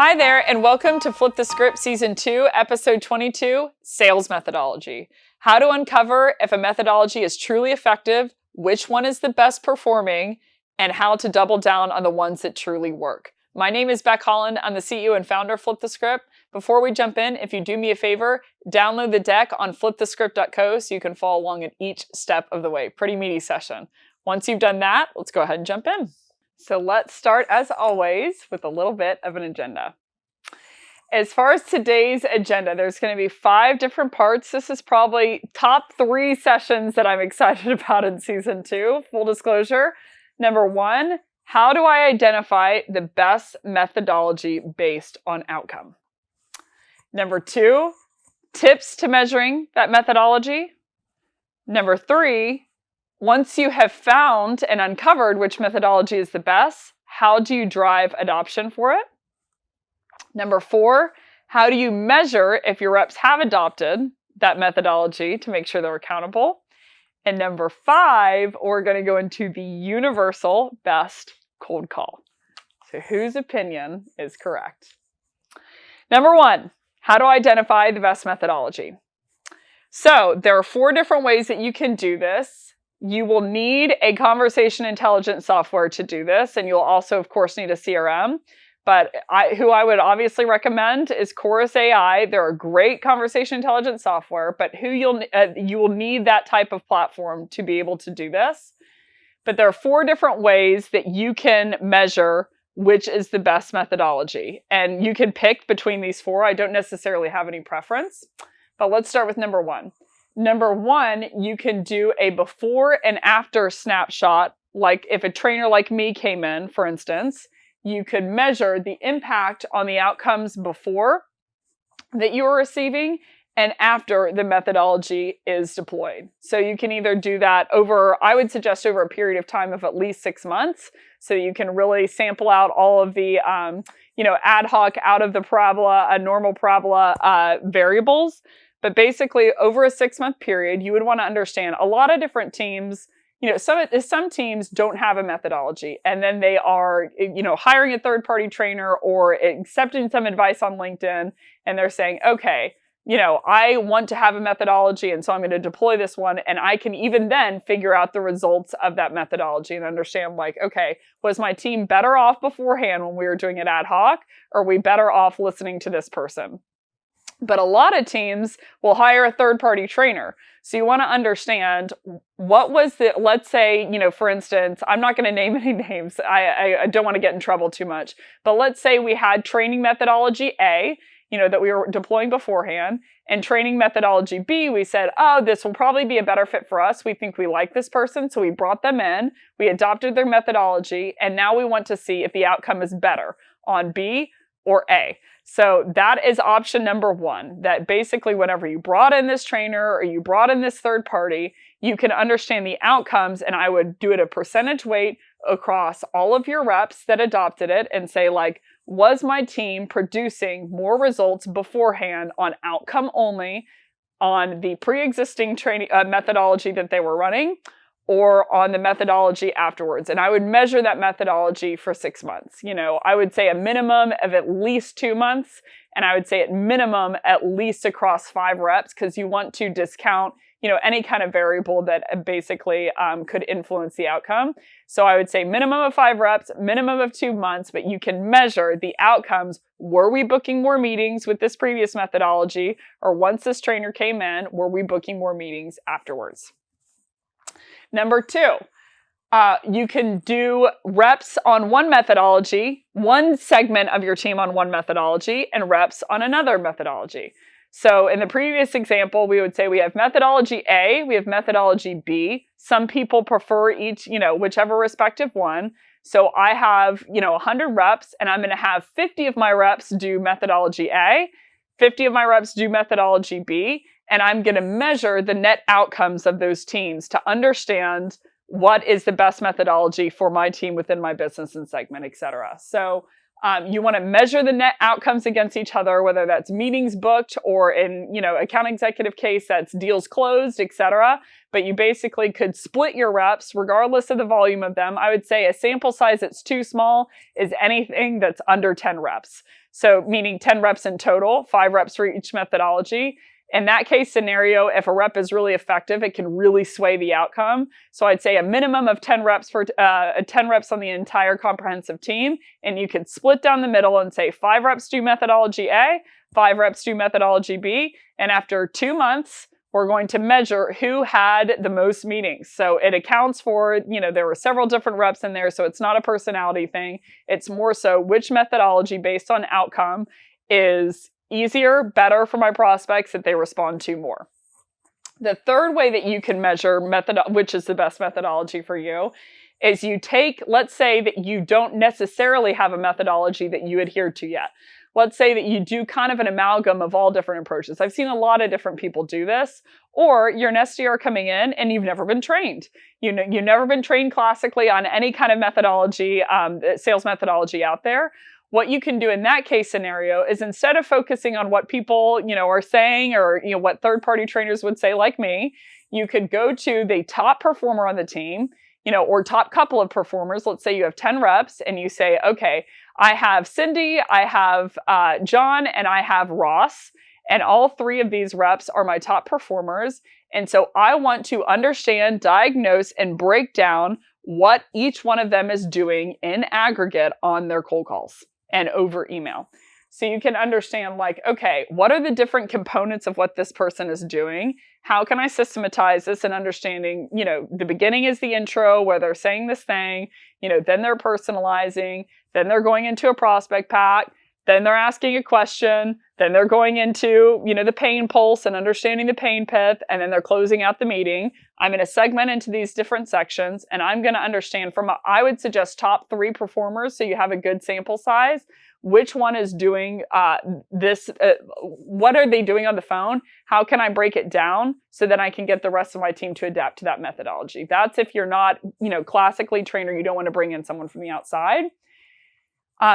Hi there, and welcome to Flip the Script Season 2, Episode 22, Sales Methodology. How to uncover if a methodology is truly effective, which one is the best performing, and how to double down on the ones that truly work. My name is Beck Holland. I'm the CEO and founder of Flip the Script. Before we jump in, if you do me a favor, download the deck on flipthescript.co so you can follow along at each step of the way. Pretty meaty session. Once you've done that, let's go ahead and jump in. So let's start, as always, with a little bit of an agenda. As far as today's agenda, there's going to be 5 different parts. This is probably top 3 sessions that I'm excited about in Season 2, full disclosure. Number 1, how do I identify the best methodology based on outcome? Number 2, tips to measuring that methodology. Number 3, once you have found and uncovered which methodology is the best, how do you drive adoption for it? Number 4, how do you measure if your reps have adopted that methodology to make sure they're accountable? And number 5, we're going to go into the universal best cold call. So whose opinion is correct? Number 1, how to identify the best methodology. So there are 4 different ways that you can do this. You will need a conversation intelligence software to do this, and you'll also, of course, need a CRM. But who I would obviously recommend is Chorus AI. They're a great conversation intelligence software, but you will need that type of platform to be able to do this. But there are 4 different ways that you can measure which is the best methodology. And you can pick between these 4. I don't necessarily have any preference, but let's start with number 1. Number 1, you can do a before and after snapshot. Like if a trainer like me came in, for instance, you could measure the impact on the outcomes before that you were receiving and after the methodology is deployed. So you can either do that I would suggest over a period of time of at least 6 months, so you can really sample out all of the, ad hoc, out of the parabola, normal parabola variables. But basically, over a 6-month period, you would want to understand a lot of different teams. Some teams don't have a methodology, and then they are, hiring a third-party trainer or accepting some advice on LinkedIn, and they're saying, okay, I want to have a methodology, and so I'm going to deploy this one, and I can even then figure out the results of that methodology and understand, like, okay, was my team better off beforehand when we were doing it ad hoc, or are we better off listening to this person? But a lot of teams will hire a third-party trainer. So you want to understand what was let's say, for instance, I'm not going to name any names. I don't want to get in trouble too much. But let's say we had training methodology A, that we were deploying beforehand, and training methodology B, we said, oh, this will probably be a better fit for us. We think we like this person. So we brought them in, we adopted their methodology, and now we want to see if the outcome is better on B or A. So that is option number 1, that basically whenever you brought in this trainer or you brought in this third party, you can understand the outcomes, and I would do it a percentage weight across all of your reps that adopted it and say, like, was my team producing more results beforehand on outcome only on the pre-existing training methodology that they were running, or on the methodology afterwards? And I would measure that methodology for 6 months. I would say a minimum of at least 2 months, and I would say at minimum at least across 5 reps, because you want to discount, any kind of variable that basically could influence the outcome. So I would say minimum of 5 reps, minimum of 2 months, but you can measure the outcomes. Were we booking more meetings with this previous methodology? Or once this trainer came in, were we booking more meetings afterwards? Number 2, you can do reps on one methodology, one segment of your team on one methodology, and reps on another methodology. So in the previous example, we would say we have methodology A, we have methodology B. Some people prefer each, whichever respective one. So I have, 100 reps, and I'm going to have 50 of my reps do methodology A, 50 of my reps do methodology B, and I'm going to measure the net outcomes of those teams to understand what is the best methodology for my team within my business and segment, et cetera. So you want to measure the net outcomes against each other, whether that's meetings booked or in, account executive case, that's deals closed, et cetera. But you basically could split your reps regardless of the volume of them. I would say a sample size that's too small is anything that's under 10 reps. So meaning 10 reps in total, 5 reps for each methodology. In that case scenario, if a rep is really effective, it can really sway the outcome. So I'd say a minimum of 10 reps for 10 reps on the entire comprehensive team. And you could split down the middle and say 5 reps do methodology A, 5 reps do methodology B. And after 2 months, we're going to measure who had the most meetings. So it accounts for, there were several different reps in there. So it's not a personality thing. It's more so which methodology based on outcome is easier, better for my prospects that they respond to more. The third way that you can measure which is the best methodology for you is you take, let's say that you don't necessarily have a methodology that you adhere to yet. Let's say that you do kind of an amalgam of all different approaches. I've seen a lot of different people do this, or you're an SDR coming in and you've never been trained. You've never been trained classically on any kind of methodology, sales methodology out there. What you can do in that case scenario is instead of focusing on what people, are saying or, what third-party trainers would say like me, you could go to the top performer on the team, or top couple of performers. Let's say you have 10 reps and you say, okay, I have Cindy, I have John, and I have Ross. And all 3 of these reps are my top performers. And so I want to understand, diagnose, and break down what each one of them is doing in aggregate on their cold calls and over email. So you can understand okay, what are the different components of what this person is doing? How can I systematize this and understanding, the beginning is the intro where they're saying this thing, then they're personalizing, then they're going into a prospect pack, then they're asking a question, then they're going into, the pain pulse and understanding the pain pith, and then they're closing out the meeting. I'm going to segment into these different sections, and I'm going to understand I would suggest top 3 performers so you have a good sample size. Which one is doing this? What are they doing on the phone? How can I break it down so that I can get the rest of my team to adapt to that methodology? That's if you're not, classically trained or you don't want to bring in someone from the outside.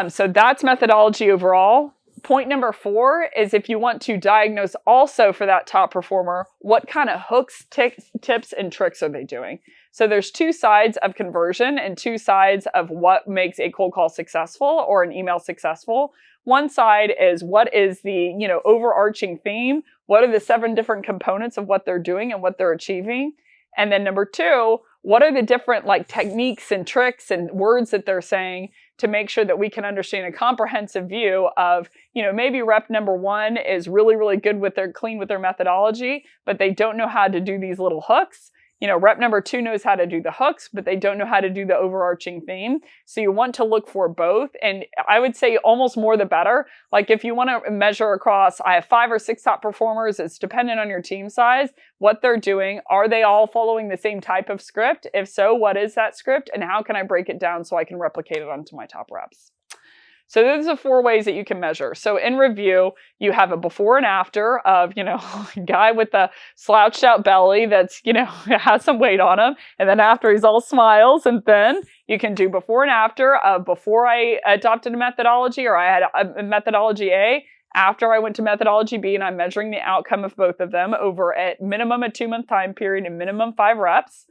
So that's methodology overall. Point number 4 is if you want to diagnose also for that top performer, what kind of hooks, tips, and tricks are they doing? So there's 2 sides of conversion and 2 sides of what makes a cold call successful or an email successful. One side is what is the, overarching theme? What are the 7 different components of what they're doing and what they're achieving? And then number 2, what are the different techniques and tricks and words that they're saying to make sure that we can understand a comprehensive view of, maybe rep number 1 is really, really good with clean with their methodology, but they don't know how to do these little hooks. Rep number 2 knows how to do the hooks, but they don't know how to do the overarching theme. So you want to look for both. And I would say almost more the better. If you want to measure across, I have 5 or 6 top performers. It's dependent on your team size, what they're doing. Are they all following the same type of script? If so, what is that script? And how can I break it down so I can replicate it onto my top reps? So those are 4 ways that you can measure. So in review, you have a before and after of, a guy with a slouched out belly that's, has some weight on him. And then after he's all smiles. And then you can do before and after of before I adopted a methodology or I had a methodology A, after I went to methodology B, and I'm measuring the outcome of both of them over at minimum a 2-month time period and minimum 5 reps.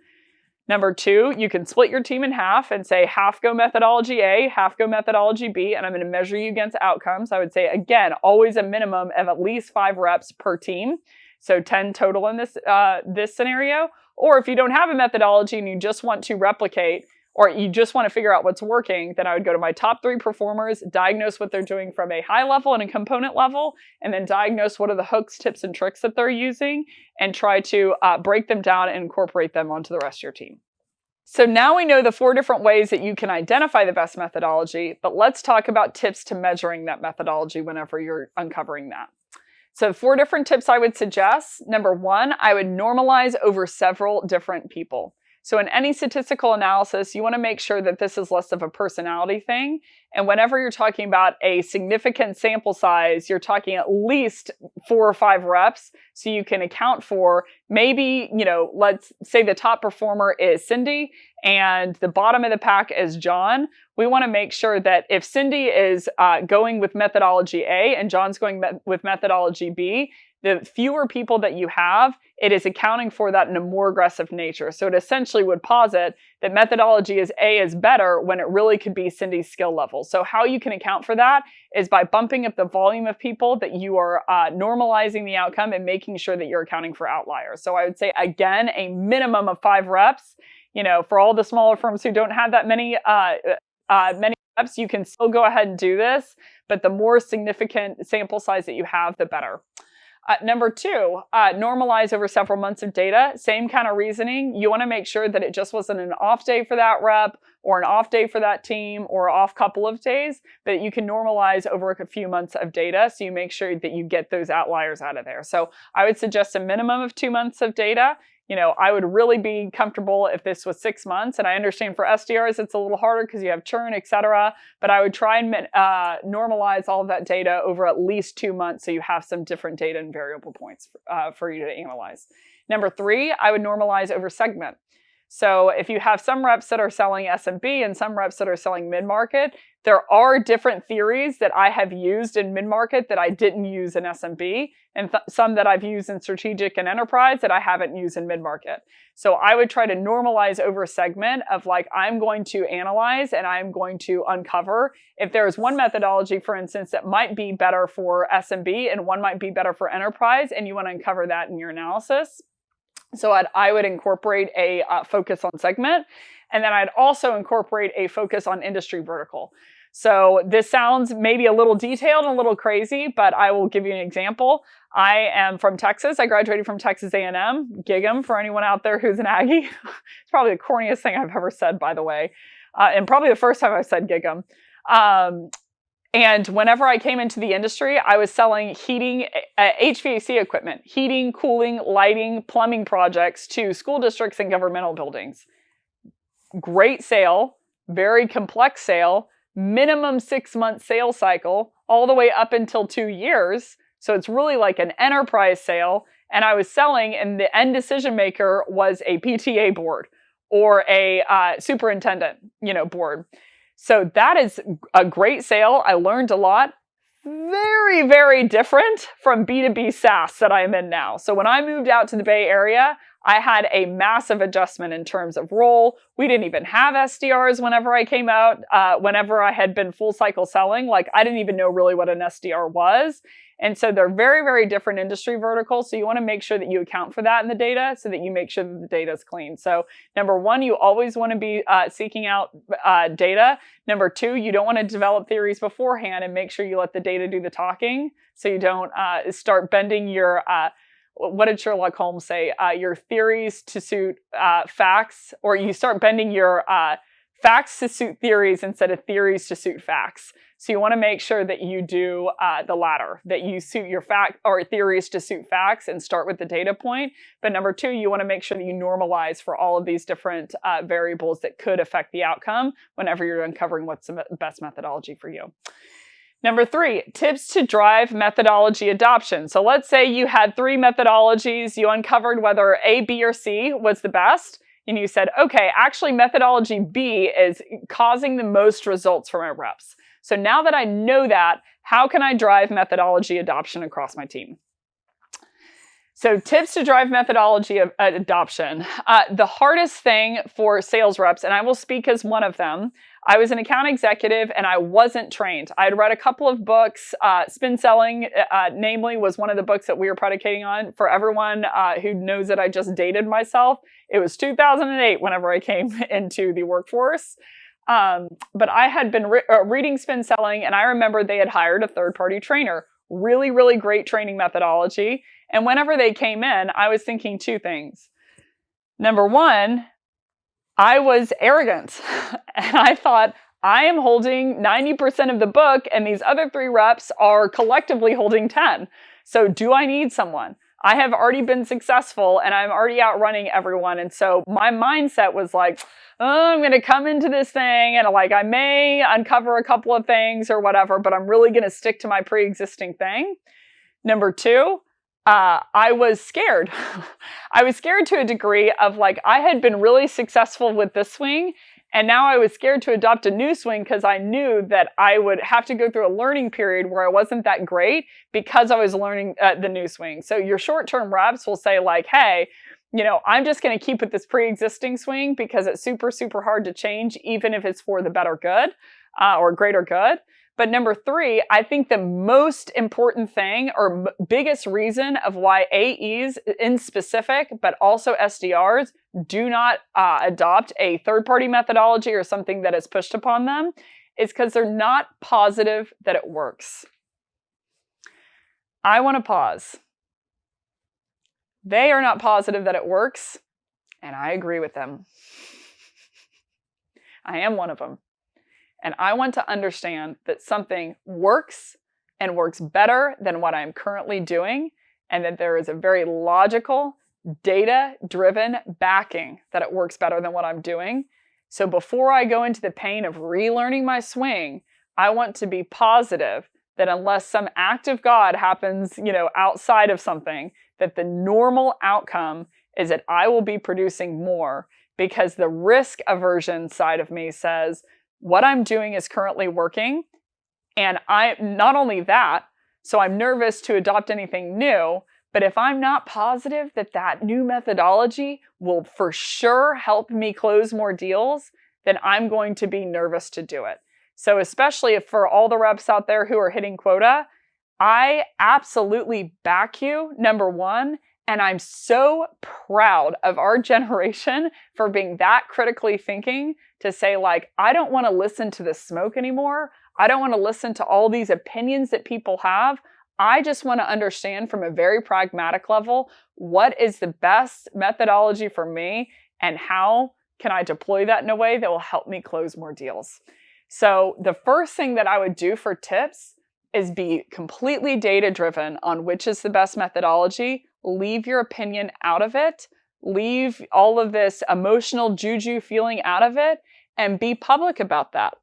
Number 2, you can split your team in half and say half go methodology A, half go methodology B, and I'm going to measure you against outcomes. I would say, again, always a minimum of at least 5 reps per team. So 10 total in this scenario. Or if you don't have a methodology and you just want to replicate or you just want to figure out what's working, then I would go to my top 3 performers, diagnose what they're doing from a high level and a component level, and then diagnose what are the hooks, tips, and tricks that they're using, and try to break them down and incorporate them onto the rest of your team. So now we know the 4 different ways that you can identify the best methodology, but let's talk about tips to measuring that methodology whenever you're uncovering that. So 4 different tips I would suggest. Number 1, I would normalize over several different people. So in any statistical analysis, you want to make sure that this is less of a personality thing. And whenever you're talking about a significant sample size, you're talking at least 4 or 5 reps. So you can account for maybe, let's say the top performer is Cindy and the bottom of the pack is John. We want to make sure that if Cindy is going with methodology A and John's going with methodology B, the fewer people that you have, it is accounting for that in a more aggressive nature. So it essentially would posit that methodology A is better when it really could be Cindy's skill level. So how you can account for that is by bumping up the volume of people that you are normalizing the outcome and making sure that you're accounting for outliers. So I would say, again, a minimum of 5 reps. For all the smaller firms who don't have that many reps, you can still go ahead and do this, but the more significant sample size that you have, the better. Number 2, normalize over several months of data. Same kind of reasoning. You want to make sure that it just wasn't an off day for that rep or an off day for that team or off couple of days, but you can normalize over a few months of data. So you make sure that you get those outliers out of there. So I would suggest a minimum of 2 months of data. I would really be comfortable if this was 6 months. And I understand for SDRs, it's a little harder because you have churn, et cetera. But I would try and normalize all of that data over at least 2 months so you have some different data and variable points for you to analyze. Number 3, I would normalize over segment. So if you have some reps that are selling SMB and some reps that are selling mid-market, there are different theories that I have used in mid-market that I didn't use in SMB, and some that I've used in strategic and enterprise that I haven't used in mid-market. So I would try to normalize over segment of I'm going to analyze and I'm going to uncover if there is one methodology, for instance, that might be better for SMB and one might be better for enterprise, and you want to uncover that in your analysis. So I would incorporate a focus on segment, and then I'd also incorporate a focus on industry vertical. So this sounds maybe a little detailed and a little crazy, but I will give you an example. I am from Texas. I graduated from Texas A&M, Gig 'em for anyone out there who's an Aggie. It's probably the corniest thing I've ever said, by the way, and probably the first time I've said Gig 'em. And whenever I came into the industry, I was selling heating, HVAC equipment, heating, cooling, lighting, plumbing projects to school districts and governmental buildings. Great sale, very complex sale, minimum 6-month sales cycle, all the way up until 2 years. So it's really like an enterprise sale. And I was selling, and the end decision maker was a PTA board or a superintendent, board. So that is a great sale. I learned a lot. Very, very different from B2B SaaS that I'm in now. So when I moved out to the Bay Area, I had a massive adjustment in terms of role. We didn't even have SDRs whenever I came out. Whenever I had been full cycle selling, I didn't even know really what an SDR was. And so they're very, very different industry verticals. So you want to make sure that you account for that in the data so that you make sure that the data is clean. So number 1, you always want to be seeking out data. Number 2, you don't want to develop theories beforehand, and make sure you let the data do the talking. So you don't start bending your, what did Sherlock Holmes say? Your theories to suit facts, or you start bending your facts to suit theories instead of theories to suit facts. So you want to make sure that you do the latter, that you suit your fact or theories to suit facts and start with the data point. But number 2, you want to make sure that you normalize for all of these different variables that could affect the outcome whenever you're uncovering what's the best methodology for you. Number 3, tips to drive methodology adoption. So let's say you had 3 methodologies, you uncovered whether A, B, or C was the best. And you said, okay, actually methodology B is causing the most results for my reps. So now that I know that, how can I drive methodology adoption across my team? So tips to drive methodology adoption. The hardest thing for sales reps, and I will speak as one of them, I was an account executive and I wasn't trained. I had read a couple of books. Spin Selling, namely, was one of the books that we were predicating on. For everyone who knows that I just dated myself, it was 2008 whenever I came into the workforce. But I had been reading Spin Selling, and I remember they had hired a third-party trainer. Really, really great training methodology. And whenever they came in, I was thinking 2 things. Number 1, I was arrogant. And I thought, I am holding 90% of the book, and these other 3 reps are collectively holding 10. So do I need someone? I have already been successful, and I'm already outrunning everyone. And so my mindset was I'm going to come into this thing, and I may uncover a couple of things or whatever, but I'm really going to stick to my pre-existing thing. Number 2, I was scared. I was scared to a degree of I had been really successful with this swing, and now I was scared to adopt a new swing because I knew that I would have to go through a learning period where I wasn't that great because I was learning the new swing. So your short-term reps will say hey, I'm just going to keep with this pre-existing swing because it's super, super hard to change, even if it's for the better good or greater good. But number three, I think the most important thing or biggest reason of why AEs in specific, but also SDRs, do not adopt a third-party methodology or something that is pushed upon them is because they're not positive that it works. I want to pause. They are not positive that it works, and I agree with them. I am one of them. And I want to understand that something works and works better than what I'm currently doing, and that there is a very logical, data-driven backing that it works better than what I'm doing. So before I go into the pain of relearning my swing, I want to be positive that unless some act of God happens, outside of something, that the normal outcome is that I will be producing more, because the risk aversion side of me says, what I'm doing is currently working, and not only that, so I'm nervous to adopt anything new, but if I'm not positive that that new methodology will for sure help me close more deals, then I'm going to be nervous to do it. So especially if for all the reps out there who are hitting quota, I absolutely back you, number one, and I'm so proud of our generation for being that critically thinking to say, I don't want to listen to the smoke anymore. I don't want to listen to all these opinions that people have. I just want to understand from a very pragmatic level, what is the best methodology for me and how can I deploy that in a way that will help me close more deals? So the first thing that I would do for tips is be completely data-driven on which is the best methodology. Leave your opinion out of it. Leave all of this emotional juju feeling out of it and be public about that.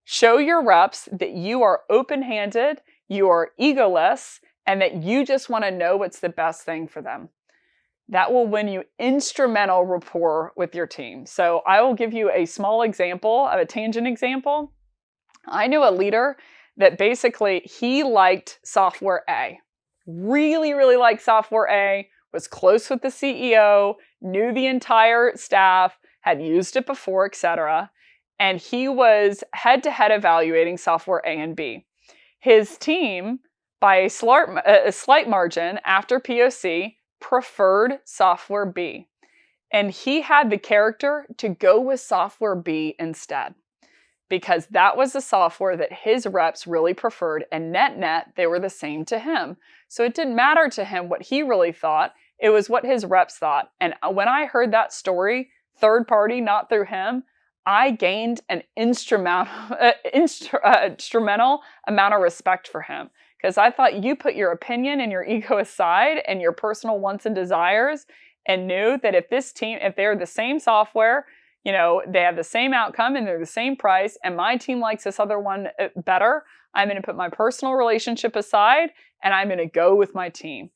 Show your reps that you are open-handed, you are egoless, and that you just want to know what's the best thing for them. That will win you instrumental rapport with your team. So I will give you a small example, a tangent example. I knew a leader that basically he liked software A. Really, really liked software A, was close with the CEO, knew the entire staff, had used it before, etc. And he was head-to-head evaluating software A and B. His team, by a slight margin after POC, preferred software B. And he had the character to go with software B instead, because that was the software that his reps really preferred, and net, they were the same to him. So it didn't matter to him what he really thought, it was what his reps thought. And when I heard that story, third party, not through him, I gained an instrumental amount of respect for him. Because I thought you put your opinion and your ego aside and your personal wants and desires and knew that if this team, if they're the same software, they have the same outcome and they're the same price and my team likes this other one better, I'm going to put my personal relationship aside and I'm going to go with my team.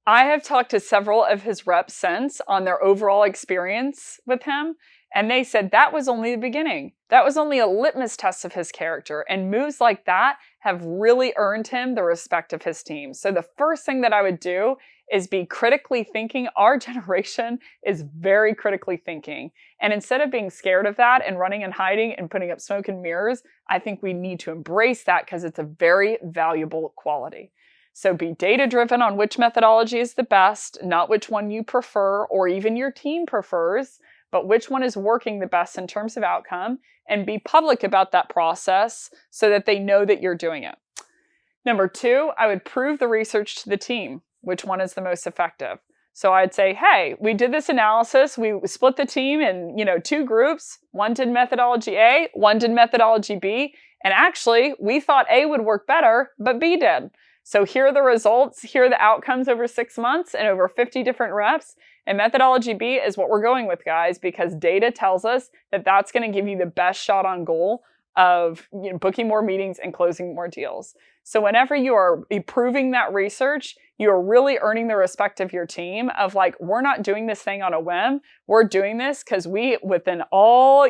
I have talked to several of his reps since on their overall experience with him, and they said that was only the beginning. That was only a litmus test of his character, and moves like that have really earned him the respect of his team. So the first thing that I would do is be critically thinking. Our generation is very critically thinking. And instead of being scared of that and running and hiding and putting up smoke and mirrors, I think we need to embrace that because it's a very valuable quality. So be data-driven on which methodology is the best, not which one you prefer or even your team prefers, but which one is working the best in terms of outcome, and be public about that process so that they know that you're doing it. Number two, I would prove the research to the team, which one is the most effective. So I'd say, hey, we did this analysis, we split the team in, 2 groups. One did methodology A, one did methodology B, and actually we thought A would work better, but B did. So here are the results, here are the outcomes over 6 months and over 50 different reps. And methodology B is what we're going with, guys, because data tells us that that's going to give you the best shot on goal of booking more meetings and closing more deals. So whenever you are proving that research, you're really earning the respect of your team of we're not doing this thing on a whim. We're doing this because we, within all,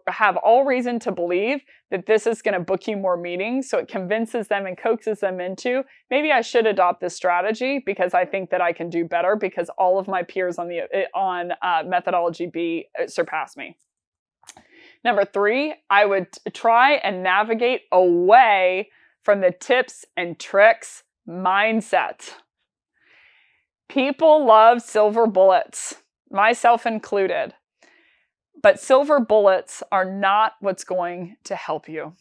have all reason to believe that this is going to book you more meetings. So it convinces them and coaxes them into, maybe I should adopt this strategy because I think that I can do better because all of my peers on methodology B surpass me. Number 3, I would try and navigate away from the tips and tricks mindset. People love silver bullets, myself included. But silver bullets are not what's going to help you.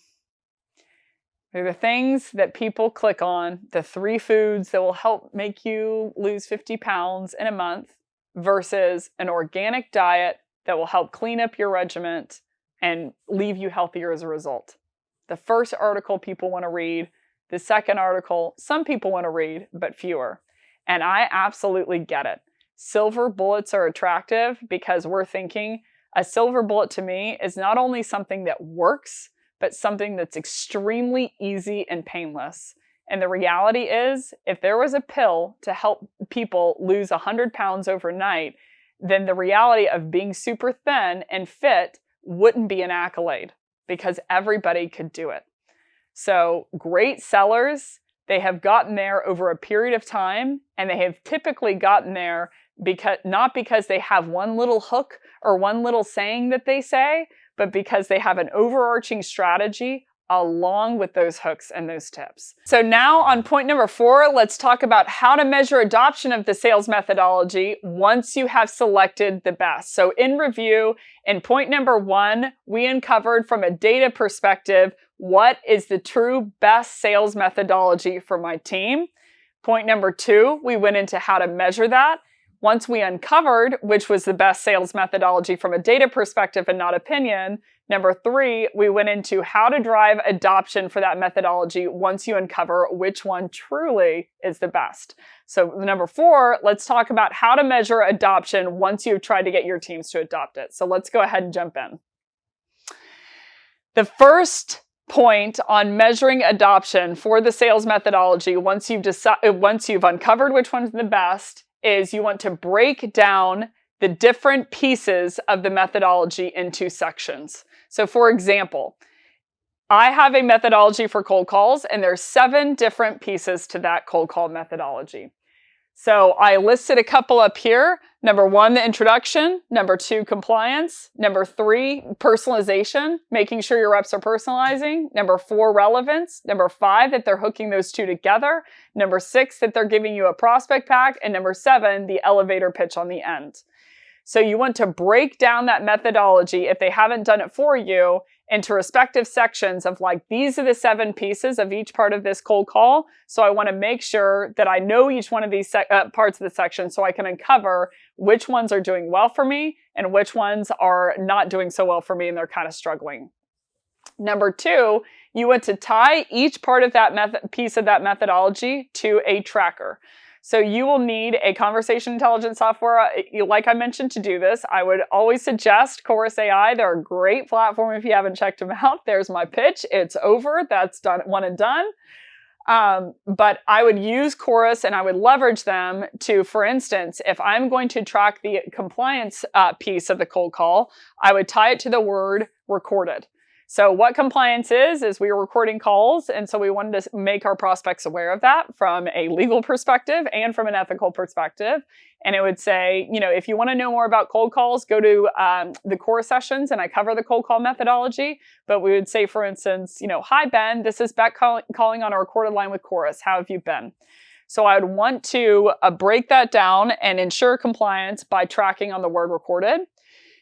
They're the things that people click on, the 3 foods that will help make you lose 50 pounds in a month versus an organic diet that will help clean up your regiment and leave you healthier as a result. The first article people want to read, the second article some people want to read, but fewer. And I absolutely get it. Silver bullets are attractive because we're thinking a silver bullet to me is not only something that works, but something that's extremely easy and painless. And the reality is, if there was a pill to help people lose 100 pounds overnight, then the reality of being super thin and fit wouldn't be an accolade because everybody could do it. So great sellers, they have gotten there over a period of time, and they have typically gotten there not because they have one little hook or one little saying that they say, but because they have an overarching strategy along with those hooks and those tips. So now on point number 4, let's talk about how to measure adoption of the sales methodology once you have selected the best. So in review, in point number 1, we uncovered from a data perspective, what is the true best sales methodology for my team? Point number 2, we went into how to measure that. Once we uncovered which was the best sales methodology from a data perspective and not opinion, number 3, we went into how to drive adoption for that methodology once you uncover which one truly is the best. So number 4, let's talk about how to measure adoption once you've tried to get your teams to adopt it. So let's go ahead and jump in. The first point on measuring adoption for the sales methodology once you've uncovered which one's the best is you want to break down the different pieces of the methodology into sections. So for example, I have a methodology for cold calls, and there's 7 different pieces to that cold call methodology. So I listed a couple up here. Number 1, the introduction. Number 2, compliance. Number 3, personalization, making sure your reps are personalizing. Number 4, relevance. Number 5, that they're hooking those 2 together. Number 6, that they're giving you a prospect pack. And number 7, the elevator pitch on the end. So you want to break down that methodology, if they haven't done it for you, into respective sections of like, these are the 7 pieces of each part of this cold call. So I want to make sure that I know each one of these parts of the section so I can uncover which ones are doing well for me and which ones are not doing so well for me and they're kind of struggling. Number 2, you want to tie each part of that piece of that methodology to a tracker. So you will need a conversation intelligence software, like I mentioned, to do this. I would always suggest Chorus AI. They're a great platform if you haven't checked them out. There's my pitch. It's over. That's done, one and done. But I would use Chorus and I would leverage them to, for instance, if I'm going to track the compliance piece of the cold call, I would tie it to the word recorded. So what compliance is we are recording calls, and so we wanted to make our prospects aware of that from a legal perspective and from an ethical perspective. And it would say, if you want to know more about cold calls, go to the core sessions, and I cover the cold call methodology. But we would say, for instance, hi, Ben, this is Beck calling on a recorded line with Chorus. How have you been? So I would want to break that down and ensure compliance by tracking on the word recorded.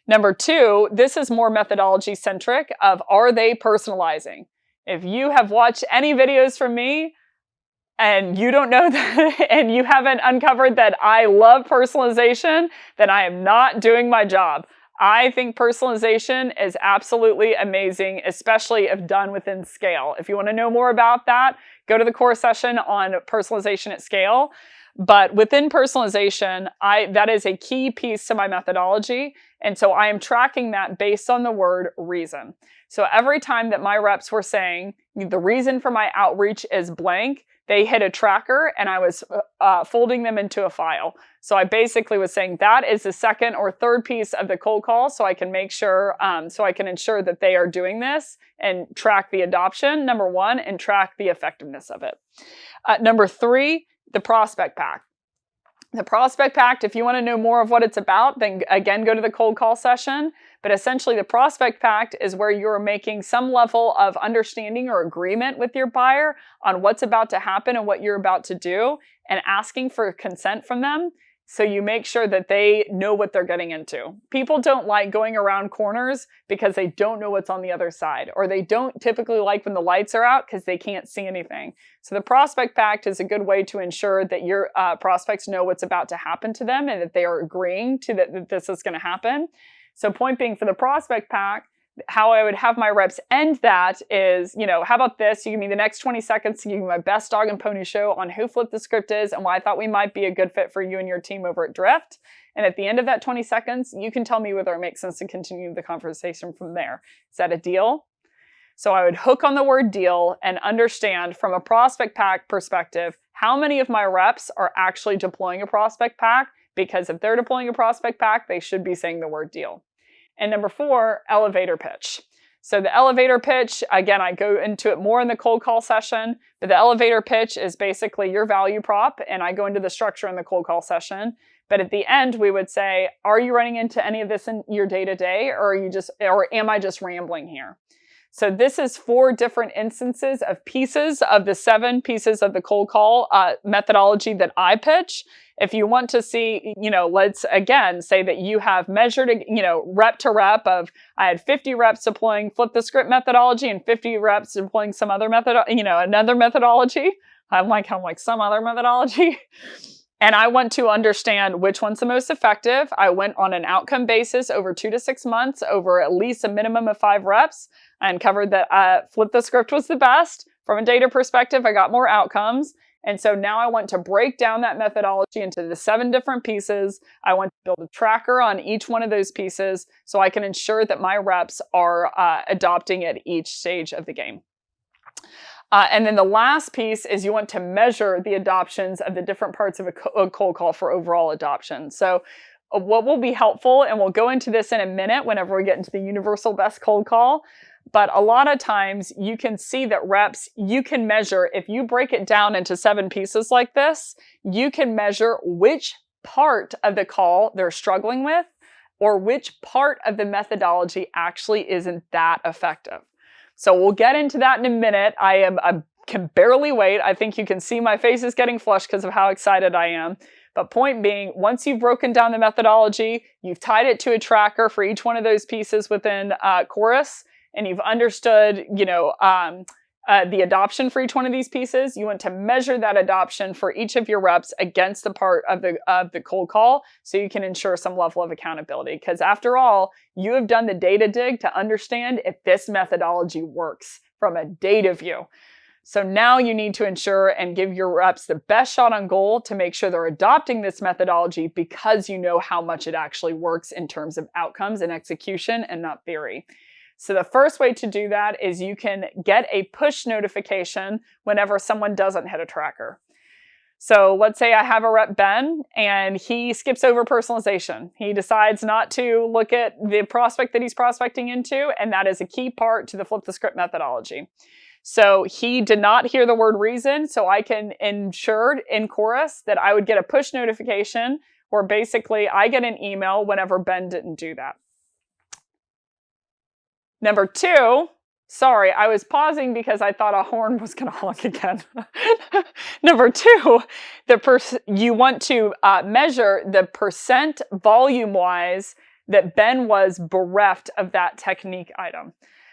Number 2, this is more methodology centric of, are they personalizing? If you have watched any videos from me and you don't know that and you haven't uncovered that I love personalization, then I am not doing my job. I think personalization is absolutely amazing, especially if done within scale. If you want to know more about that, go to the core session on personalization at scale. But within personalization, that is a key piece to my methodology. And so I am tracking that based on the word reason. So every time that my reps were saying, the reason for my outreach is blank, they hit a tracker and I was folding them into a file. So I basically was saying that is the second or third piece of the cold call, so I can make sure, so I can ensure that they are doing this and track the adoption, number 1, and track the effectiveness of it. Number 3, the prospect pack. The prospect pact, if you want to know more of what it's about, then again, go to the cold call session. But essentially, the prospect pact is where you're making some level of understanding or agreement with your buyer on what's about to happen and what you're about to do, and asking for consent from them. So you make sure that they know what they're getting into. People don't like going around corners because they don't know what's on the other side, or they don't typically like when the lights are out because they can't see anything. So the prospect pact is a good way to ensure that your prospects know what's about to happen to them and that they are agreeing to that this is going to happen. So point being, for the prospect pact, how I would have my reps end that is, how about this? You give me the next 20 seconds to give you my best dog and pony show on who Flip the Script is and why I thought we might be a good fit for you and your team over at Drift. And at the end of that 20 seconds, you can tell me whether it makes sense to continue the conversation from there. Is that a deal? So I would hook on the word deal and understand from a prospect pack perspective, how many of my reps are actually deploying a prospect pack? Because if they're deploying a prospect pack, they should be saying the word deal. And number 4, elevator pitch. So the elevator pitch, again, I go into it more in the cold call session, but the elevator pitch is basically your value prop, and I go into the structure in the cold call session. But at the end, we would say, are you running into any of this in your day-to-day, or am I just rambling here? So this is 4 different instances of pieces of the 7 pieces of the cold call methodology that I pitch. If you want to see, let's again say that you have measured, rep to rep of, I had 50 reps deploying Flip the Script methodology and 50 reps deploying some other method, another methodology. I'm like some other methodology. And I want to understand which one's the most effective. I went on an outcome basis over 2 to 6 months, over at least a minimum of 5 reps, and covered that Flip the Script was the best. From a data perspective, I got more outcomes. And so now I want to break down that methodology into the 7 different pieces. I want to build a tracker on each one of those pieces so I can ensure that my reps are adopting at each stage of the game. And then the last piece is you want to measure the adoptions of the different parts of a cold call for overall adoption. So what will be helpful, and we'll go into this in a minute whenever we get into the universal best cold call, but a lot of times you can see that reps, you can measure, if you break it down into 7 pieces like this, you can measure which part of the call they're struggling with, or which part of the methodology actually isn't that effective. So we'll get into that in a minute. I can barely wait. I think you can see my face is getting flushed because of how excited I am. But point being, once you've broken down the methodology, you've tied it to a tracker for each one of those pieces within Chorus, and you've understood, the adoption for each one of these pieces, you want to measure that adoption for each of your reps against the part of the cold call so you can ensure some level of accountability. Because after all, you have done the data dig to understand if this methodology works from a data view. So now you need to ensure and give your reps the best shot on goal to make sure they're adopting this methodology because you know how much it actually works in terms of outcomes and execution and not theory. So the first way to do that is you can get a push notification whenever someone doesn't hit a tracker. So let's say I have a rep, Ben, and he skips over personalization. He decides not to look at the prospect that he's prospecting into, and that is a key part to the Flip the Script methodology. So he did not hear the word reason, so I can ensure in Chorus that I would get a push notification where basically I get an email whenever Ben didn't do that. Number 2, sorry, I was pausing because I thought a horn was going to honk again. Number 2, you want to measure the percent volume-wise that Ben was bereft of that technique item.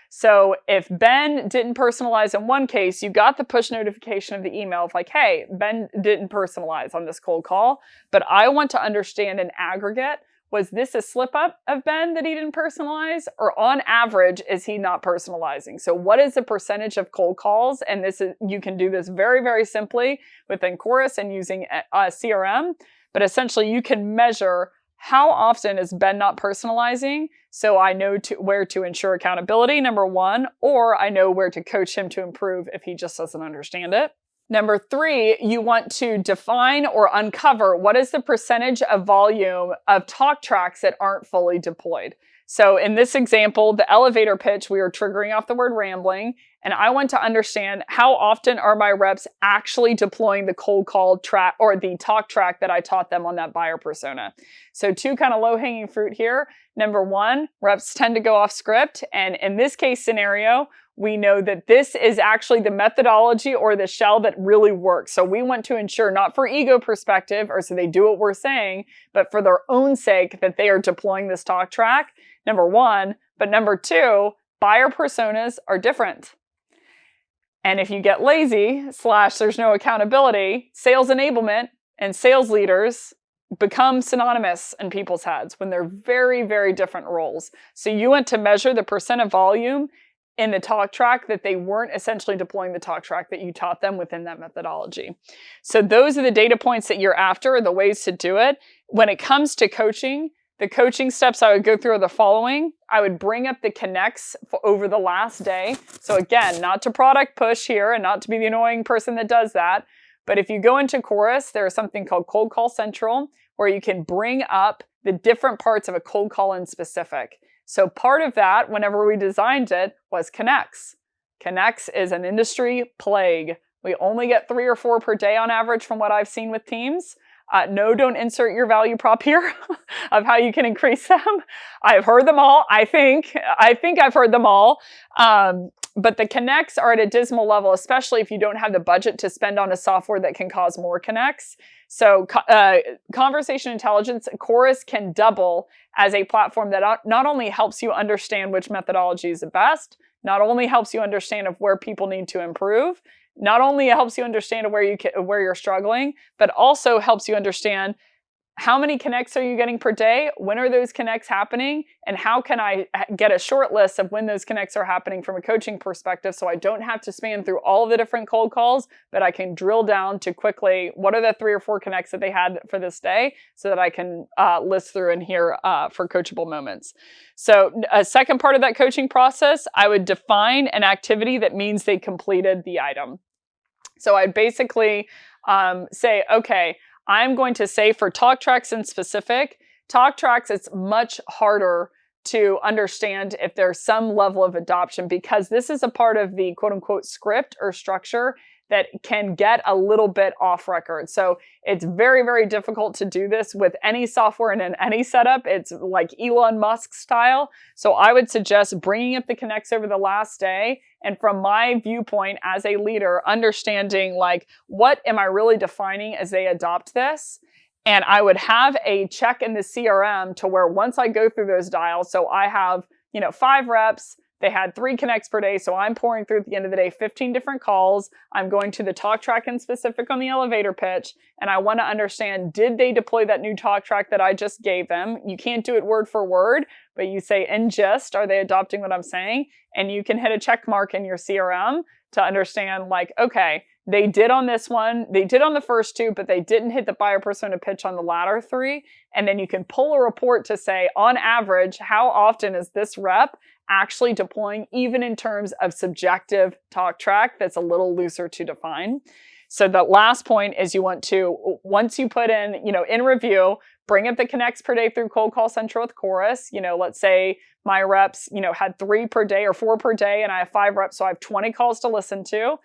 So if Ben didn't personalize in one case, you got the push notification of the email of like, hey, Ben didn't personalize on this cold call, but I want to understand in aggregate, was this a slip up of Ben that he didn't personalize, or on average, is he not personalizing? So what is the percentage of cold calls? And you can do this very, very simply within Chorus and using CRM, but essentially you can measure how often is Ben not personalizing, so I know where to ensure accountability, number 1, or I know where to coach him to improve if he just doesn't understand it. Number 3, you want to define or uncover what is the percentage of volume of talk tracks that aren't fully deployed. So in this example, the elevator pitch, we were triggering off the word rambling, and I want to understand how often are my reps actually deploying the cold call track or the talk track that I taught them on that buyer persona. So two kind of low-hanging fruit here. Number one, reps tend to go off script. And in this case scenario, we know that this is actually the methodology or the shell that really works. So we want to ensure, not for ego perspective or so they do what we're saying, but for their own sake, that they are deploying this talk track, number one. But number two, buyer personas are different. And if you get lazy, / there's no accountability, sales enablement and sales leaders become synonymous in people's heads when they're very, very different roles. So you want to measure the percent of volume in the talk track that they weren't essentially deploying the talk track that you taught them within that methodology. So those are the data points that you're after, the ways to do it. When it comes to coaching, the coaching steps I would go through are the following. I would bring up the connects over the last day. So again, not to product push here and not to be the annoying person that does that. But if you go into Chorus, there is something called Cold Call Central, where you can bring up the different parts of a cold call in specific. So part of that, whenever we designed it, was connects. Connects is an industry plague. We only get 3 or 4 per day on average from what I've seen with teams. No, don't insert your value prop here of how you can increase them. I've heard them all. I think I've heard them all. But the connects are at a dismal level, especially if you don't have the budget to spend on a software that can cause more connects. So Conversation Intelligence, Chorus can double as a platform that not only helps you understand which methodology is the best, not only helps you understand of where people need to improve, not only helps you understand where you're struggling, but also helps you understand how many connects are you getting per day? When are those connects happening? And how can I get a short list of when those connects are happening from a coaching perspective so I don't have to span through all of the different cold calls, but I can drill down to quickly what are the 3 or 4 connects that they had for this day so that I can list through in here for coachable moments. So a second part of that coaching process, I would define an activity that means they completed the item. So I'd basically say, okay, I'm going to say for talk tracks in specific, talk tracks, it's much harder to understand if there's some level of adoption because this is a part of the quote unquote script or structure that can get a little bit off record. So it's very, very difficult to do this with any software and in any setup. It's like Elon Musk style. So I would suggest bringing up the connects over the last day. And from my viewpoint as a leader, understanding like, what am I really defining as they adopt this? And I would have a check in the CRM to where once I go through those dials, so I have, 5 reps, they had 3 connects per day, so I'm pouring through at the end of the day 15 different calls. I'm going to the talk track in specific on the elevator pitch, and I want to understand, did they deploy that new talk track that I just gave them? You can't do it word for word, but you say in gist, are they adopting what I'm saying? And you can hit a check mark in your CRM to understand like, okay, they did on this one, they did on the first 2, but they didn't hit the buyer persona pitch on the latter 3. And then you can pull a report to say, on average, how often is this rep actually deploying, even in terms of subjective talk track that's a little looser to define. So the last point is you want to, once you put in, in review, bring up the connects per day through Cold Call Central with Chorus. Let's say my reps, had 3 per day or 4 per day, and I have 5 reps, so I have 20 calls to listen to.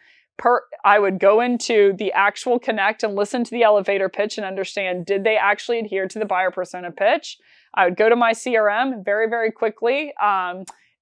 I would go into the actual connect and listen to the elevator pitch and understand, did they actually adhere to the buyer persona pitch? I would go to my CRM very, very quickly.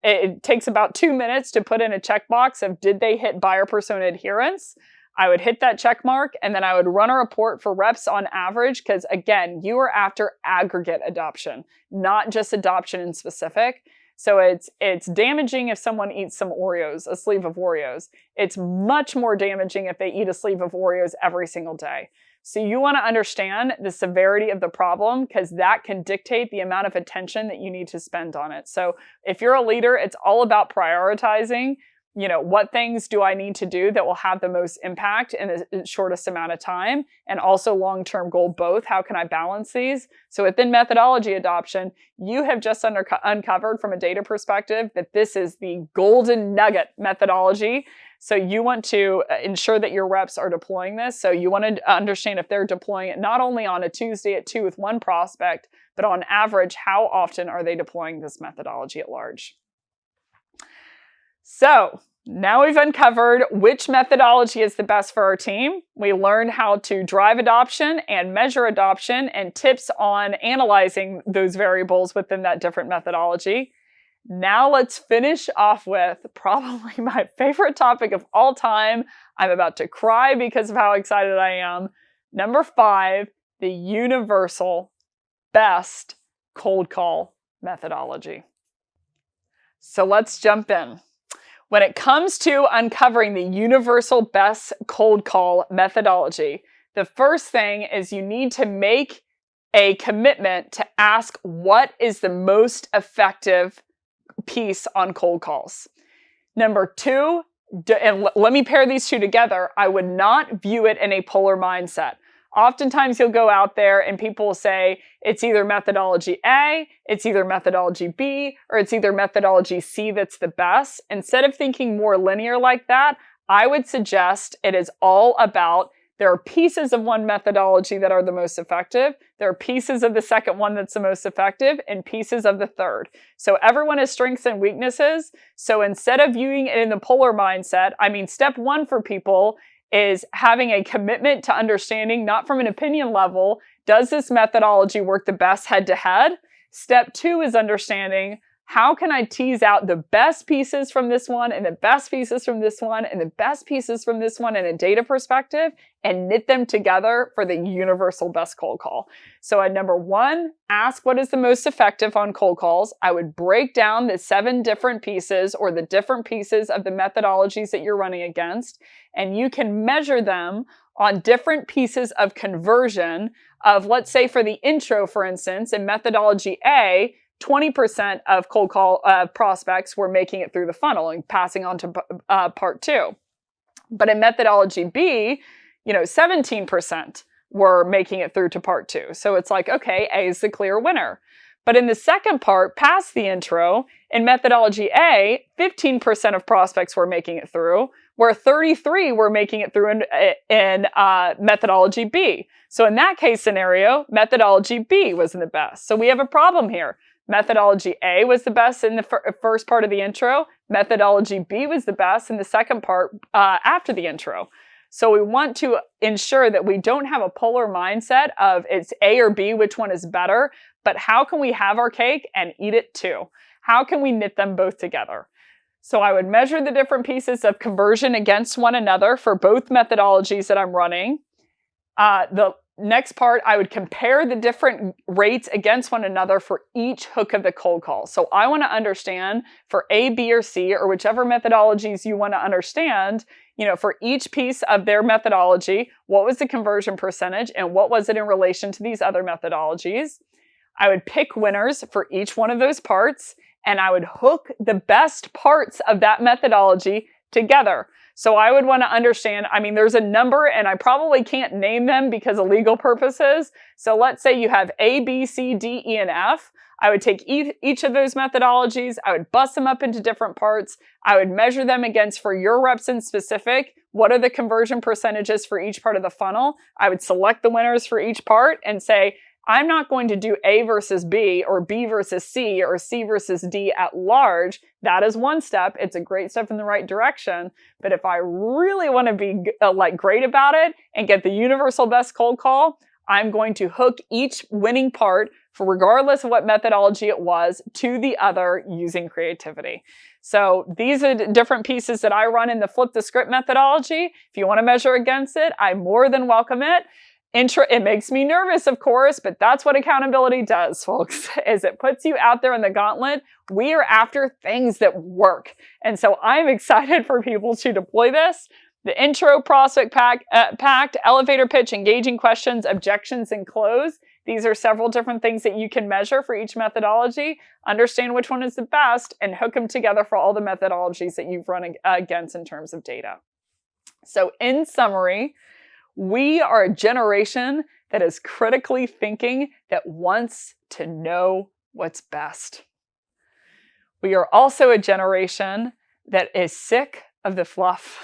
It takes about 2 minutes to put in a checkbox of did they hit buyer persona adherence? I would hit that check mark and then I would run a report for reps on average because again, you are after aggregate adoption, not just adoption in specific. So it's damaging if someone eats some Oreos, a sleeve of Oreos. It's much more damaging if they eat a sleeve of Oreos every single day. So you want to understand the severity of the problem because that can dictate the amount of attention that you need to spend on it. So if you're a leader, it's all about prioritizing, what things do I need to do that will have the most impact in the shortest amount of time, and also long-term goal both. How can I balance these? So within methodology adoption, you have just uncovered from a data perspective that this is the golden nugget methodology So you want to ensure that your reps are deploying this. So you want to understand if they're deploying it not only on a Tuesday at 2 with one prospect, but on average, how often are they deploying this methodology at large? So now we've uncovered which methodology is the best for our team. We learned how to drive adoption and measure adoption and tips on analyzing those variables within that different methodology. Now let's finish off with probably my favorite topic of all time. I'm about to cry because of how excited I am. Number 5, the universal best cold call methodology. So let's jump in. When it comes to uncovering the universal best cold call methodology, the first thing is you need to make a commitment to ask what is the most effective piece on cold calls. Number 2, and let me pair these two together, I would not view it in a polar mindset. Oftentimes you'll go out there and people will say it's either methodology A, it's either methodology B, or it's either methodology C that's the best. Instead of thinking more linear like that, I would suggest it is all about there are pieces of one methodology that are the most effective, there are pieces of the second one that's the most effective, and pieces of the third. So everyone has strengths and weaknesses. So instead of viewing it in the polar mindset, step 1 for people is having a commitment to understanding, not from an opinion level, does this methodology work the best head-to-head? Step 2 is understanding, how can I tease out the best pieces from this one and the best pieces from this one and the best pieces from this one in a data perspective and knit them together for the universal best cold call. So at number 1, ask what is the most effective on cold calls. I would break down the 7 different pieces or the different pieces of the methodologies that you're running against, and you can measure them on different pieces of conversion of, let's say for the intro, for instance, in methodology A, 20% of cold call prospects were making it through the funnel and passing on to part 2. But in methodology B, 17% were making it through to part 2. So it's like, okay, A is the clear winner. But in the second part, past the intro, in methodology A, 15% of prospects were making it through, where 33 were making it through in methodology B. So in that case scenario, methodology B was the best. So we have a problem here. Methodology A was the best in the first part of the intro. Methodology B was the best in the second part after the intro. So we want to ensure that we don't have a polar mindset of it's A or B, which one is better, but how can we have our cake and eat it too? How can we knit them both together? So I would measure the different pieces of conversion against one another for both methodologies that I'm running. The next part, I would compare the different rates against one another for each hook of the cold call. So I want to understand for A, B, or C, or whichever methodologies you want to understand, for each piece of their methodology, what was the conversion percentage and what was it in relation to these other methodologies? I would pick winners for each one of those parts, and I would hook the best parts of that methodology together. So I would want to understand, there's a number and I probably can't name them because of legal purposes. So let's say you have A, B, C, D, E, and F. I would take each of those methodologies. I would bust them up into different parts. I would measure them against, for your reps in specific, what are the conversion percentages for each part of the funnel? I would select the winners for each part and say, I'm not going to do A versus B or B versus C or C versus D at large. That is one step. It's a great step in the right direction. But if I really want to be great about it and get the universal best cold call, I'm going to hook each winning part, for regardless of what methodology it was, to the other using creativity. So these are the different pieces that I run in the Flip the Script methodology. If you want to measure against it, I more than welcome it. It makes me nervous, of course, but that's what accountability does, folks, is it puts you out there in the gauntlet. We are after things that work. And so I'm excited for people to deploy this. The intro, prospect packed, elevator pitch, engaging questions, objections, and close. These are several different things that you can measure for each methodology, understand which one is the best, and hook them together for all the methodologies that you've run against in terms of data. So in summary, we are a generation that is critically thinking, that wants to know what's best. We are also a generation that is sick of the fluff.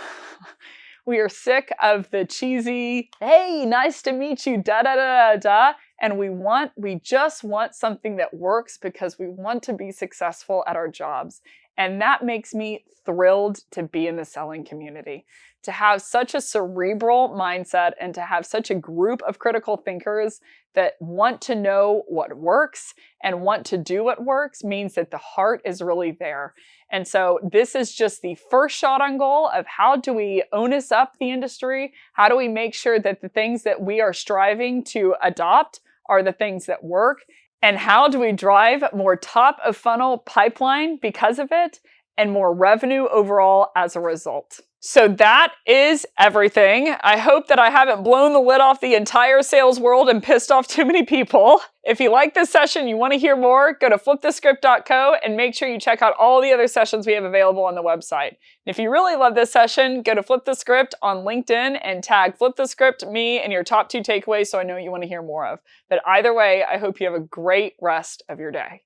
We are sick of the cheesy, hey, nice to meet you, da da da da da. And we just want something that works because we want to be successful at our jobs. And that makes me thrilled to be in the selling community, to have such a cerebral mindset and to have such a group of critical thinkers that want to know what works and want to do what works means that the heart is really there. And so this is just the first shot on goal of how do we onus up the industry? How do we make sure that the things that we are striving to adopt are the things that work? And how do we drive more top of funnel pipeline because of it and more revenue overall as a result? So that is everything. I hope that I haven't blown the lid off the entire sales world and pissed off too many people. If you like this session, you want to hear more, go to flipthescript.co and make sure you check out all the other sessions we have available on the website. And if you really love this session, go to Flip the Script on LinkedIn and tag Flip the Script, me, and your top 2 takeaways so I know you want to hear more of. But either way, I hope you have a great rest of your day.